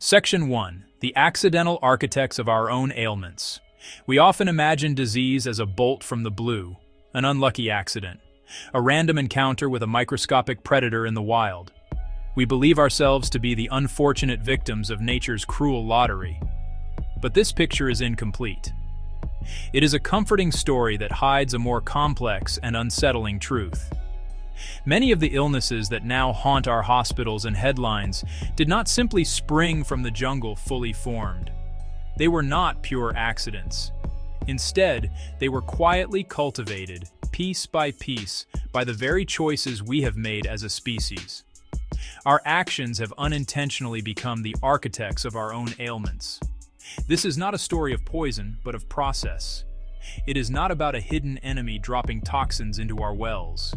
Section 1. The accidental architects of our own ailments. We often imagine disease as a bolt from the blue, an unlucky accident, a random encounter with a microscopic predator in the wild. We believe ourselves to be the unfortunate victims of nature's cruel lottery. But this picture is incomplete. It is a comforting story that hides a more complex and unsettling truth. Many of the illnesses that now haunt our hospitals and headlines did not simply spring from the jungle fully formed. They were not pure accidents. Instead, they were quietly cultivated, piece by piece, by the very choices we have made as a species. Our actions have unintentionally become the architects of our own ailments. This is not a story of poison, but of process. It is not about a hidden enemy dropping toxins into our wells.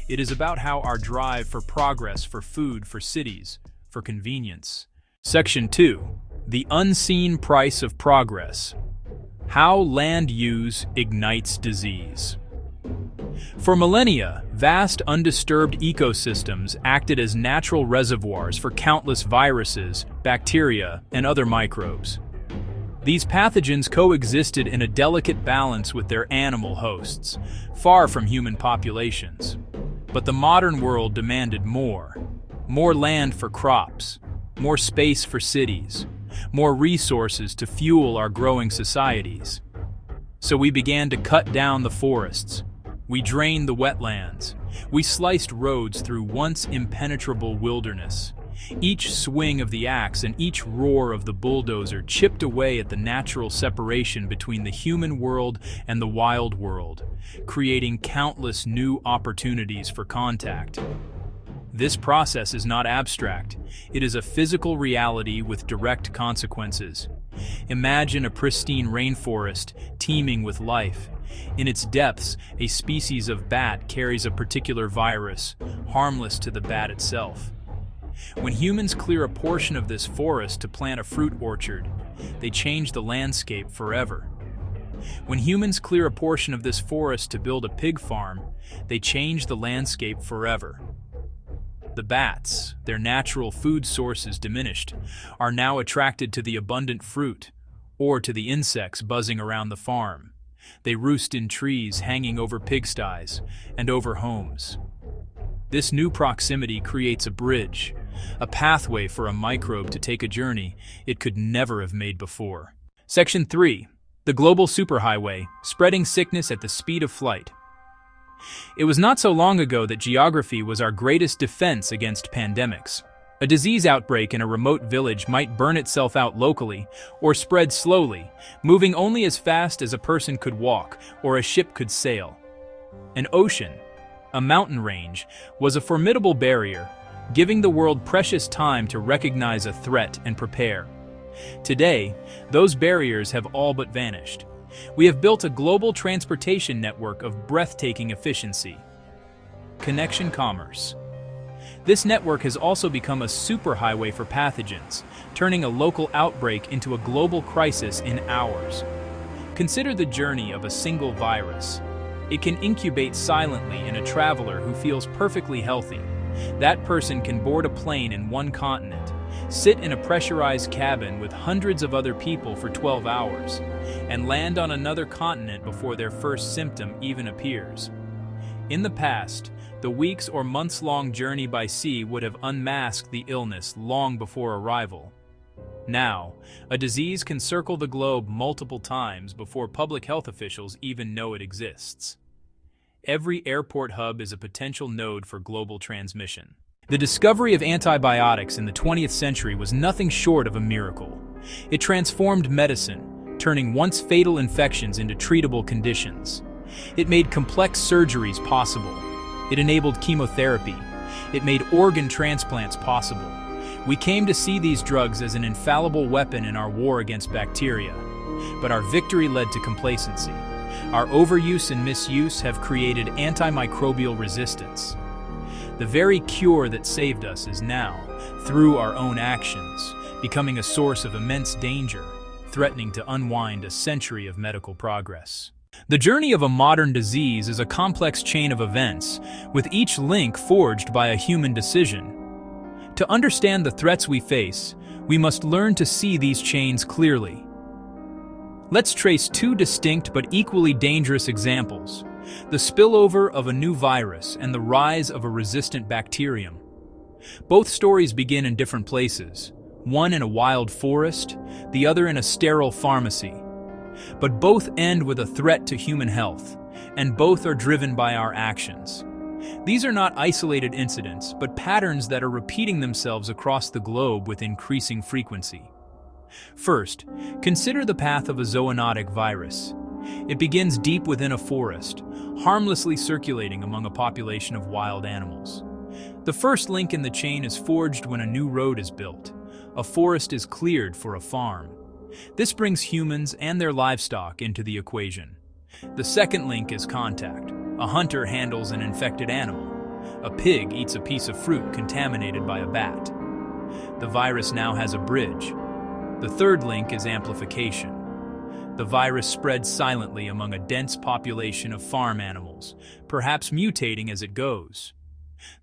It is about how our drive for progress, for food, for cities, for convenience. Section 2. The unseen price of progress. How land use ignites disease. For millennia, vast undisturbed ecosystems acted as natural reservoirs for countless viruses, bacteria, and other microbes. These pathogens coexisted in a delicate balance with their animal hosts, far from human populations. But the modern world demanded more. More land for crops, more space for cities, more resources to fuel our growing societies. So we began to cut down the forests. We drained the wetlands. We sliced roads through once impenetrable wilderness. Each swing of the axe and each roar of the bulldozer chipped away at the natural separation between the human world and the wild world, creating countless new opportunities for contact. This process is not abstract. It is a physical reality with direct consequences. Imagine a pristine rainforest teeming with life. In its depths, a species of bat carries a particular virus, harmless to the bat itself. When humans clear a portion of this forest to plant a fruit orchard, they change the landscape forever. When humans clear a portion of this forest to build a pig farm, they change the landscape forever. The bats, their natural food sources diminished, are now attracted to the abundant fruit, or to the insects buzzing around the farm. They roost in trees hanging over pigsties and over homes. This new proximity creates a bridge, a pathway for a microbe to take a journey it could never have made before. Section 3. The global superhighway, spreading sickness at the speed of flight. It was not so long ago that geography was our greatest defense against pandemics. A disease outbreak in a remote village might burn itself out locally or spread slowly, moving only as fast as a person could walk or a ship could sail. An ocean, a mountain range, was a formidable barrier, giving the world precious time to recognize a threat and prepare. Today, those barriers have all but vanished. We have built a global transportation network of breathtaking efficiency. Connection commerce. This network has also become a superhighway for pathogens, turning a local outbreak into a global crisis in hours. Consider the journey of a single virus. It can incubate silently in a traveler who feels perfectly healthy. That person can board a plane in one continent, sit in a pressurized cabin with hundreds of other people for 12 hours, and land on another continent before their first symptom even appears. In the past, the weeks or months-long journey by sea would have unmasked the illness long before arrival. Now, a disease can circle the globe multiple times before public health officials even know it exists. Every airport hub is a potential node for global transmission. The discovery of antibiotics in the 20th century was nothing short of a miracle. It transformed medicine, turning once fatal infections into treatable conditions. It made complex surgeries possible. It enabled chemotherapy. It made organ transplants possible. We came to see these drugs as an infallible weapon in our war against bacteria. But our victory led to complacency. Our overuse and misuse have created antimicrobial resistance. The very cure that saved us is now, through our own actions, becoming a source of immense danger, threatening to unwind a century of medical progress. The journey of a modern disease is a complex chain of events, with each link forged by a human decision. To understand the threats we face, We must learn to see these chains clearly. Let's trace two distinct but equally dangerous examples: the spillover of a new virus and the rise of a resistant bacterium. Both stories begin in different places, one in a wild forest, the other in a sterile pharmacy. But both end with a threat to human health, and both are driven by our actions. These are not isolated incidents, but patterns that are repeating themselves across the globe with increasing frequency. First, consider the path of a zoonotic virus. It begins deep within a forest, harmlessly circulating among a population of wild animals. The first link in the chain is forged when a new road is built. A forest is cleared for a farm. This brings humans and their livestock into the equation. The second link is contact. A hunter handles an infected animal. A pig eats a piece of fruit contaminated by a bat. The virus now has a bridge. The third link is amplification. The virus spreads silently among a dense population of farm animals, perhaps mutating as it goes.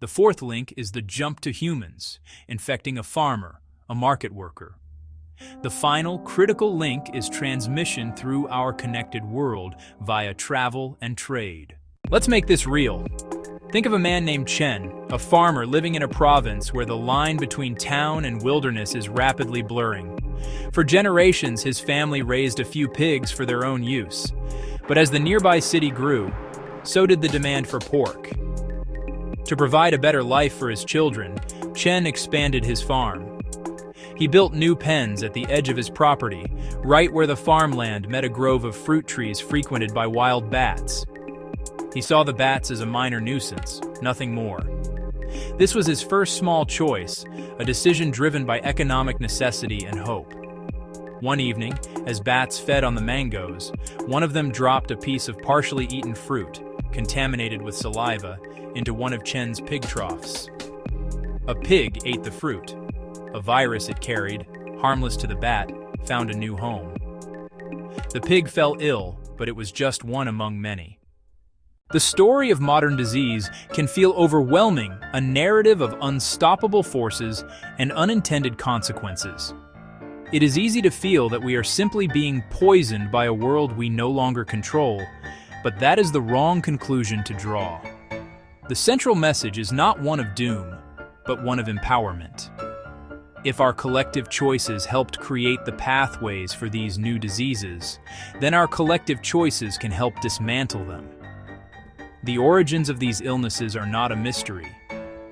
The fourth link is the jump to humans, infecting a farmer, a market worker. The final, critical link is transmission through our connected world via travel and trade. Let's make this real. Think of a man named Chen, a farmer living in a province where the line between town and wilderness is rapidly blurring. For generations, his family raised a few pigs for their own use. But as the nearby city grew, so did the demand for pork. To provide a better life for his children, Chen expanded his farm. He built new pens at the edge of his property, right where the farmland met a grove of fruit trees frequented by wild bats. He saw the bats as a minor nuisance, nothing more. This was his first small choice, a decision driven by economic necessity and hope. One evening, as bats fed on the mangoes, one of them dropped a piece of partially eaten fruit, contaminated with saliva, into one of Chen's pig troughs. A pig ate the fruit. A virus it carried, harmless to the bat, found a new home. The pig fell ill, but it was just one among many. The story of modern disease can feel overwhelming, a narrative of unstoppable forces and unintended consequences. It is easy to feel that we are simply being poisoned by a world we no longer control, but that is the wrong conclusion to draw. The central message is not one of doom, but one of empowerment. If our collective choices helped create the pathways for these new diseases, then our collective choices can help dismantle them. The origins of these illnesses are not a mystery.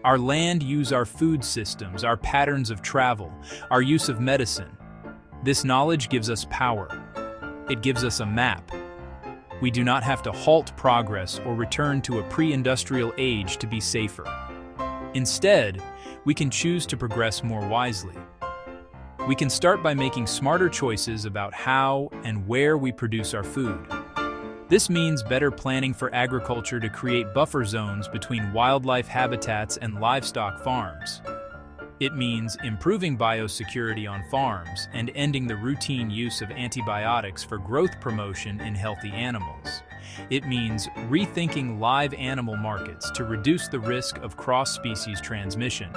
Our land use, our food systems, our patterns of travel, our use of medicine. This knowledge gives us power. It gives us a map. We do not have to halt progress or return to a pre-industrial age to be safer. Instead, we can choose to progress more wisely. We can start by making smarter choices about how and where we produce our food. This means better planning for agriculture to create buffer zones between wildlife habitats and livestock farms. It means improving biosecurity on farms and ending the routine use of antibiotics for growth promotion in healthy animals. It means rethinking live animal markets to reduce the risk of cross-species transmission.